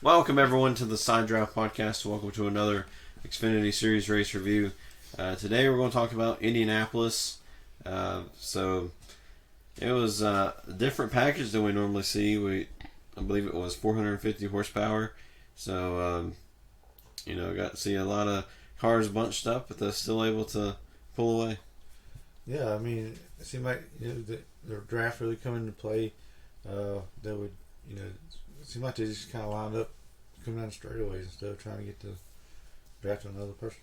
Welcome everyone to the Side Draft Podcast. Welcome to another Xfinity Series race review. Today we're going to talk about Indianapolis. So it was a different package than we normally see. I believe it was 450 horsepower. So got to see a lot of cars bunched up, but they're still able to pull away. Yeah, I mean, it seemed like the draft really come into play. They would, it seemed like they just kind of lined up, coming down straightaways instead of trying to get to draft another person.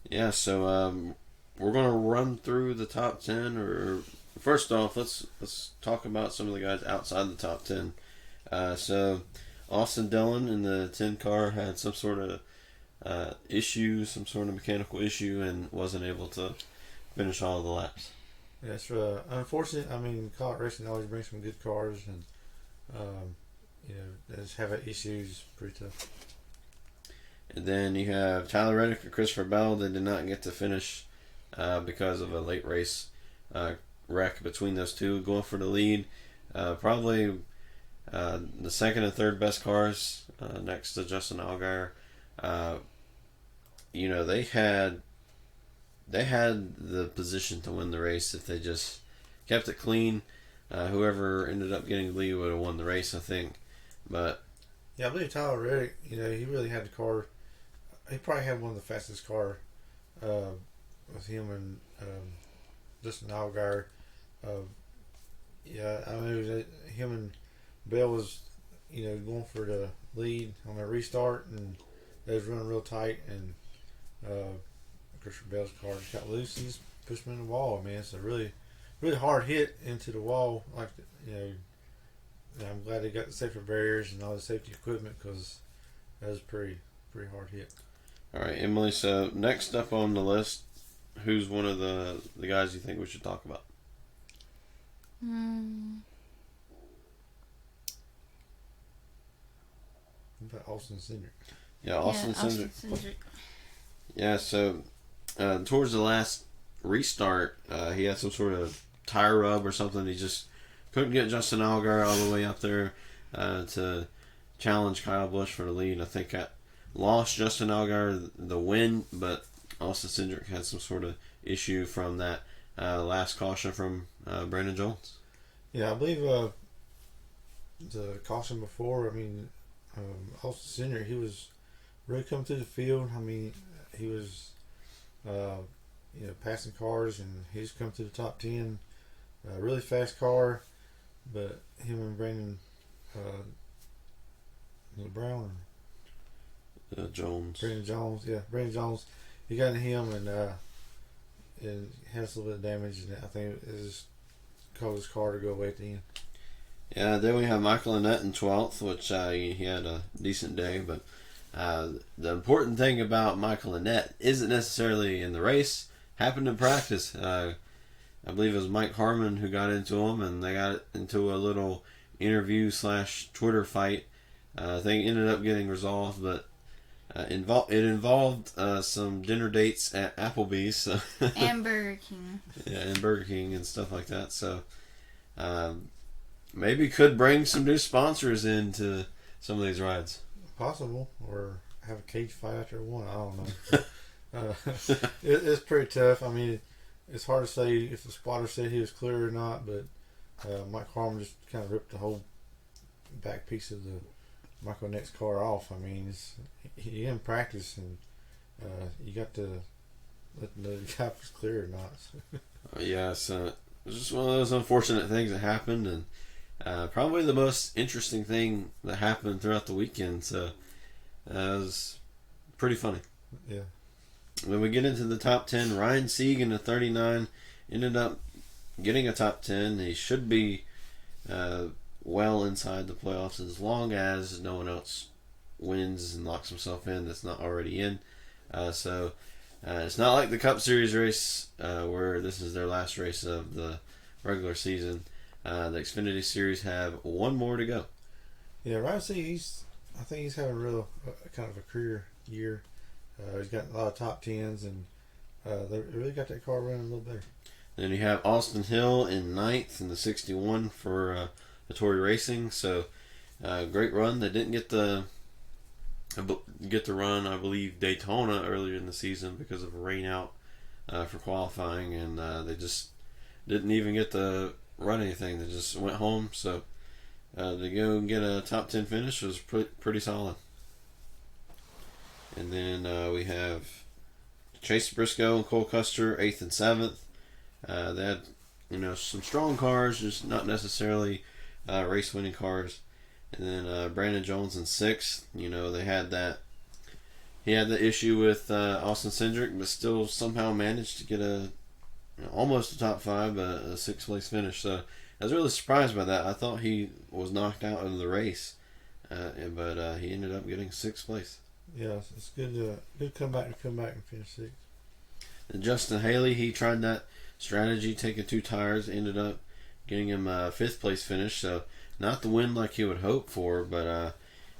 Yeah, so we're going to run through the top 10. Or first off, let's talk about some of the guys outside the top 10. So Austin Dillon in the 10 car had some sort of issue, some sort of mechanical issue, and wasn't able to finish all of the laps. Yeah, it's unfortunate. I mean, kart racing always brings some good cars, and they just have issues. Pretty tough. And then you have Tyler Reddick and Christopher Bell. They did not get to finish because of a late race wreck between those two. Going for the lead, probably the second and third best cars next to Justin Allgaier. They had the position to win the race if they just kept it clean. Whoever ended up getting the lead would have won the race, I think. But yeah, I believe Tyler Reddick, he really had the car. He probably had one of the fastest car with him and Justin Allgaier. Yeah, I mean, it was him and Bell was, going for the lead on the restart, and they was running real tight, and Christopher Bell's car just got loose and just pushed him in the wall. I mean, it's a really, really hard hit into the wall. I'm glad they got the safety barriers and all the safety equipment, because that was a pretty hard hit. All right, Emily, so next up on the list, who's one of the guys you think we should talk about? What about Austin Cindric? Yeah, Austin Cindric. Yeah, so towards the last restart, he had some sort of tire rub or something. He just couldn't get Justin Allgaier all the way up there to challenge Kyle Busch for the lead. I think I lost Justin Allgaier the win, but Austin Cindric had some sort of issue from that last caution from Brandon Jones. Yeah, I believe the caution before, Austin Cindric, he was really coming through the field. I mean, he was passing cars, and he's come to the top 10. Really fast car, but him and Brandon Brown Jones. Brandon Jones. He got in him and has a little bit of damage, and I think it just caused his car to go away at the end. Yeah, then we have Michael Annett in 12th, which he had a decent day, but the important thing about Michael Annett isn't necessarily in the race. Happened in practice. I believe it was Mike Harmon who got into him, and they got into a little interview / Twitter fight. I think it ended up getting resolved, but it involved some dinner dates at Applebee's. So and Burger King. Yeah, and Burger King and stuff like that. So maybe could bring some new sponsors into some of these rides. Possible, or have a cage fight after one. I don't know. It's pretty tough. I mean, it's hard to say if the spotter said he was clear or not, but Mike Harmon just kind of ripped the whole back piece of the Michael Annett's car off. I mean, he in practice, and you got to let the guy if it's clear or not. Yeah, so it was just one of those unfortunate things that happened, and probably the most interesting thing that happened throughout the weekend. So it was pretty funny. Yeah. When we get into the top 10, Ryan Sieg in the 39 ended up getting a top 10. He should be well inside the playoffs as long as no one else wins and locks himself in that's not already in. So it's not like the Cup Series race where this is their last race of the regular season. The Xfinity Series have one more to go. Yeah, Ryan Sieg, I think he's having a real kind of a career year. He's got a lot of top 10s, and they really got that car running a little better. Then you have Austin Hill in 9th in the 61 for Hattori Racing. So great run. They didn't get the run, I believe, Daytona earlier in the season because of a rain out for qualifying, and they just didn't even get to run anything. They just went home. So to go and get a top 10 finish was pretty solid. And then we have Chase Briscoe and Cole Custer 8th and 7th. They had some strong cars, just not necessarily race winning cars. And then Brandon Jones in 6th. They had he had the issue with Austin Cindric, but still somehow managed to get almost a top 5, but a 6th place finish. So I was really surprised by that. I thought he was knocked out of the race, but he ended up getting 6th place. Yeah, it's good. Good comeback and finish 6th. And Justin Haley, he tried that strategy, taking 2 tires, ended up getting him a 5th place finish. So not the win like he would hope for, but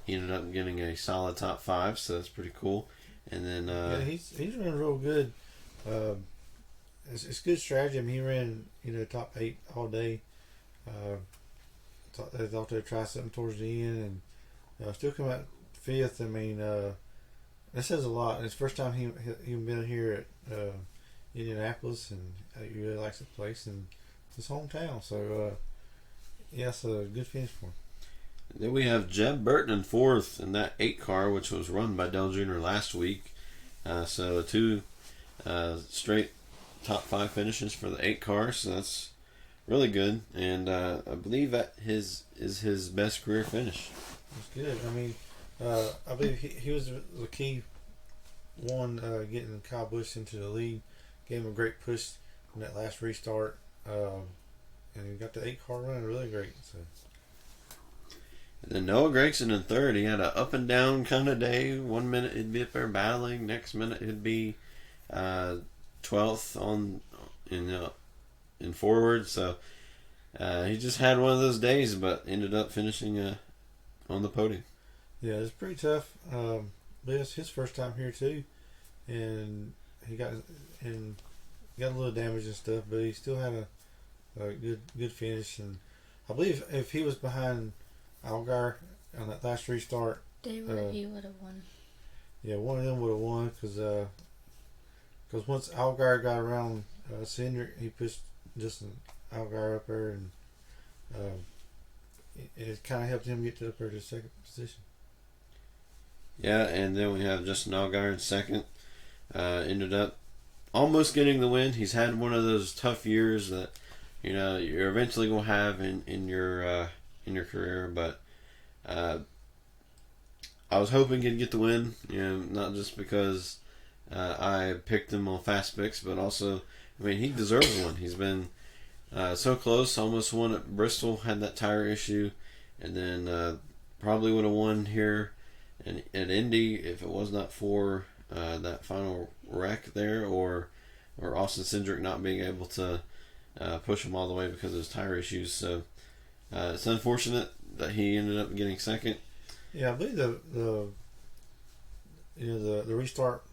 he ended up getting a solid top 5. So that's pretty cool. And then he's running real good. It's good strategy. I mean, he ran top 8 all day. They thought they'd try something towards the end, and still come out 5th. I mean, that says a lot. It's the first time he been here at Indianapolis, and he really likes the place and his hometown. So it's a good finish for him. Then we have Jeb Burton in 4th in that 8 car, which was run by Dale Jr. last week. So 2 straight top 5 finishes for the 8 car. So that's really good, and I believe that is his best career finish. That's good. I mean, I believe he was the key one, getting Kyle Busch into the lead. Gave him a great push in that last restart, and he got the 8 car running really great. So. And then Noah Gragson in 3rd. He had an up and down kind of day. 1 minute he'd be up there battling. Next minute he'd be 12th in forward. So he just had one of those days, but ended up finishing on the podium. Yeah, it's pretty tough. But it's his first time here too, and he got a little damage and stuff, but he still had a good finish. And I believe if he was behind Allgaier on that last restart, he would have won. Yeah, one of them would have won because once Allgaier got around Cindric, he pushed Justin Allgaier up there, and it kind of helped him get up there to 2nd position. Yeah, and then we have Justin Allgaier in 2nd. Ended up almost getting the win. He's had one of those tough years that you're eventually gonna have in your career, but I was hoping he'd get the win. Not just because I picked him on Fast Picks, but also, I mean, he deserves one. He's been so close, almost won at Bristol, had that tire issue, and then probably would have won here at Indy if it was not for that final wreck there, or Austin Cindric not being able to push him all the way because of his tire issues. So it's unfortunate that he ended up getting 2nd. Yeah, I believe the restart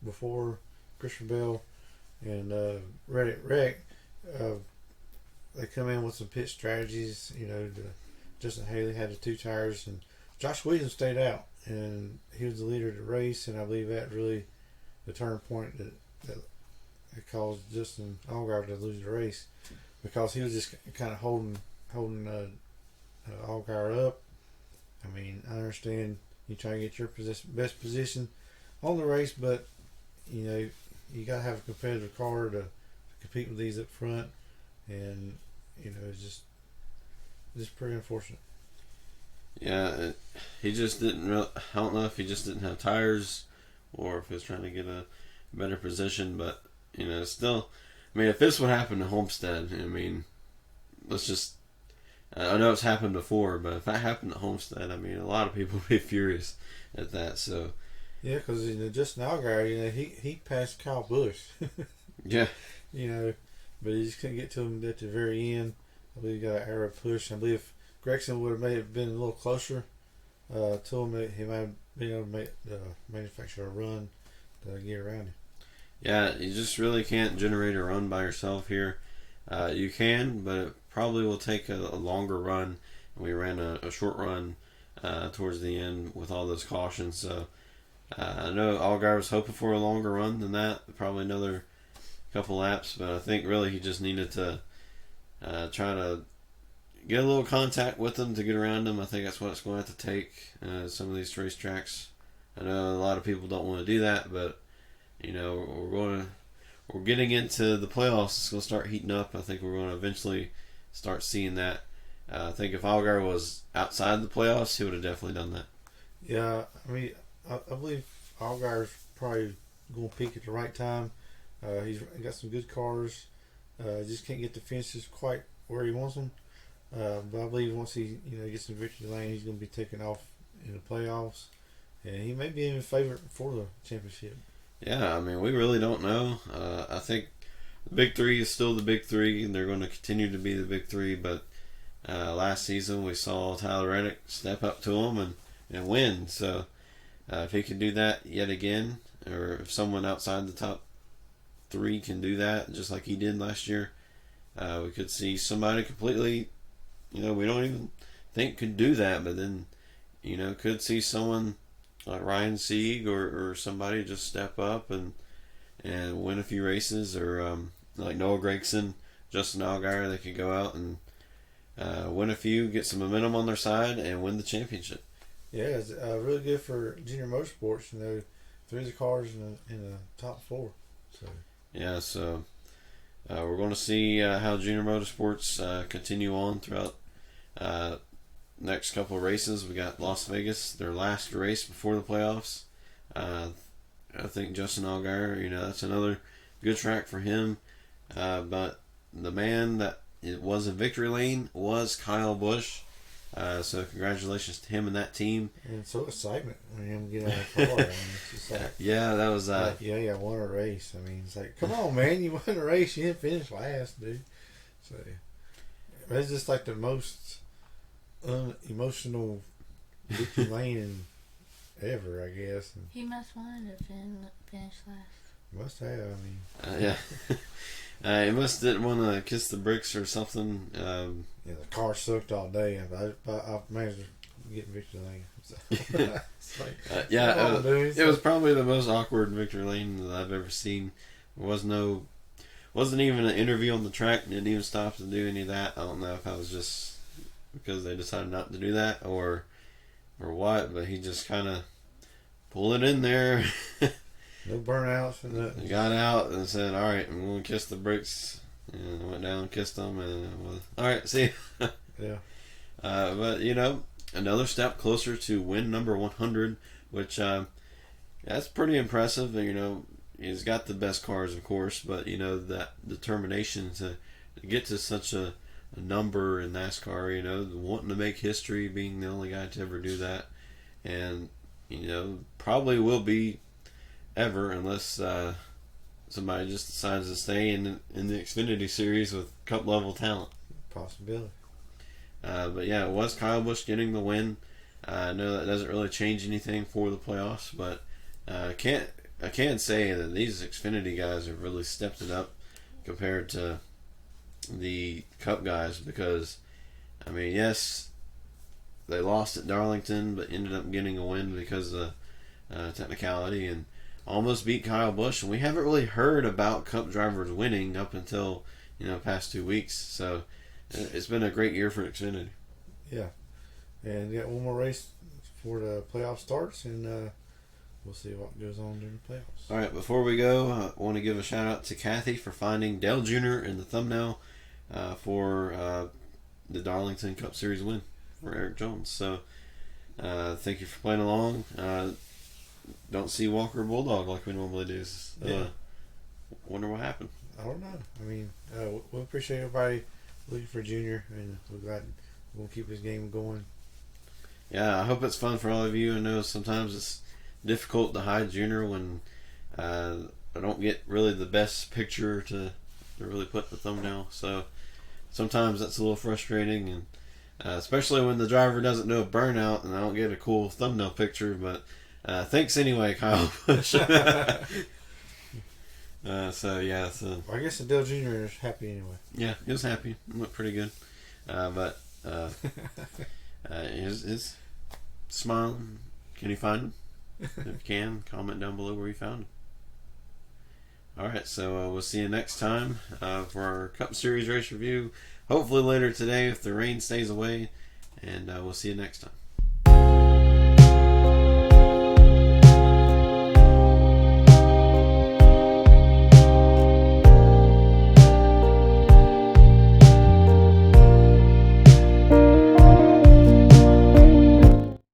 before Christopher Bell and Reddick, they come in with some pit strategies. Justin Haley had the 2 tires, and Josh Williams stayed out, and he was the leader of the race. And I believe that really the turning point that caused Justin Allgaier to lose the race, because he was just kind of holding Allgaier up. I mean, I understand you try to get your best position on the race, but you got to have a competitive car to compete with these up front, and it's just pretty unfortunate. Yeah, he just didn't I don't know if he just didn't have tires, or if he was trying to get a better position, but still, I mean, if this would happen to Homestead, I mean, I know it's happened before, but if that happened to Homestead, I mean, a lot of people would be furious at that. So yeah, because Justin Allgaier, he passed Kyle Busch. Yeah. But he just couldn't get to him at the very end. I believe he got an arrow push. I believe if Gragson would have been a little closer to him, he might have been able to make the manufacturer a run to get around him. Yeah, you just really can't generate a run by yourself here. You can, but it probably will take a longer run. We ran a short run towards the end with all those cautions. So I know Allgaier was hoping for a longer run than that, probably another couple laps. But I think really he just needed to try to get a little contact with them to get around them. I think that's what it's going to have to take. Some of these racetracks. I know a lot of people don't want to do that, but we're getting into the playoffs. It's going to start heating up. I think we're going to eventually start seeing that. I think if Allgaier was outside the playoffs, he would have definitely done that. Yeah, I mean, I believe Allgaier's probably going to peak at the right time. He's got some good cars. Just can't get the finishes quite where he wants them. But I believe once he gets in victory lane, he's going to be taking off in the playoffs, and he may be even favorite for the championship. Yeah, I mean, we really don't know. I think the Big Three is still the Big Three, and they're going to continue to be the Big Three. But last season, we saw Tyler Reddick step up to him and win. So if he can do that yet again, or if someone outside the top three can do that, just like he did last year, we could see somebody completely, we don't even think could do that, but then, could see someone like Ryan Sieg or somebody just step up and win a few races, or like Noah Gragson, Justin Allgaier, they could go out and win a few, get some momentum on their side, and win the championship. Yeah, it's really good for junior motorsports. Three of the cars in the top four. So yeah, so we're going to see how junior motorsports continue on throughout next couple of races. We got Las Vegas, their last race before the playoffs. I think Justin Allgaier, that's another good track for him. But the man that it was in victory lane was Kyle Busch. So congratulations to him and that team. And so excitement when him get out of the car. I mean, it's just like, yeah, that was yeah, won a race. I mean, it's like, come on, man, you won a race, you didn't finish last, dude. So it's just like the most emotional victory lane ever, I guess. And he must wanted to finish last. Must have. I mean, yeah. He must didn't want to kiss the bricks or something. Yeah, the car sucked all day. I managed to get victory lane. So. It's like, it was probably the most awkward victory lane that I've ever seen. There wasn't even an interview on the track. Didn't even stop to do any of that. I don't know if that was just because they decided not to do that or what, but he just kind of pulled it in there. No burnouts and nothing. He got out and said, "All right, I'm going to kiss the bricks." And went down and kissed them, and it was, all right, see you. Yeah. But, another step closer to win number 100, which that's pretty impressive. He's got the best cars, of course, but, that determination to get to such a number in NASCAR, wanting to make history, being the only guy to ever do that. And, probably will be ever, unless somebody just decides to stay in the Xfinity Series with Cup level talent. Possibility. But yeah, it was Kyle Busch getting the win. I know that doesn't really change anything for the playoffs, but I can say that these Xfinity guys have really stepped it up compared to the Cup guys, because yes, they lost at Darlington, but ended up getting a win because of technicality and almost beat Kyle Busch, and we haven't really heard about Cup drivers winning up until past 2 weeks. So it's been a great year for Xfinity. Yeah, and got one more race before the playoff starts, and we'll see what goes on during the playoffs. All right, before we go, I want to give a shout out to Kathy for finding Dale Jr. in the thumbnail for the Darlington Cup Series win for Eric Jones. So thank you for playing along. Don't see Walker Bulldog like we normally do. Wonder what happened. I don't know. We appreciate everybody looking for Junior, and we're glad we'll keep his game going. Yeah, I hope it's fun for all of you. I know sometimes it's difficult to hide Junior when I don't get really the best picture to really put in the thumbnail. So sometimes that's a little frustrating, and especially when the driver doesn't do a burnout and I don't get a cool thumbnail picture. But thanks anyway, Kyle Busch. So yeah, so I guess the Dale Jr. is happy anyway. yeah, he was happy. It looked pretty good. But his smile. Can you find him? If you can, comment down below where you found him. All right, so we'll see you next time for our Cup Series race review. Hopefully later today if the rain stays away, and we'll see you next time.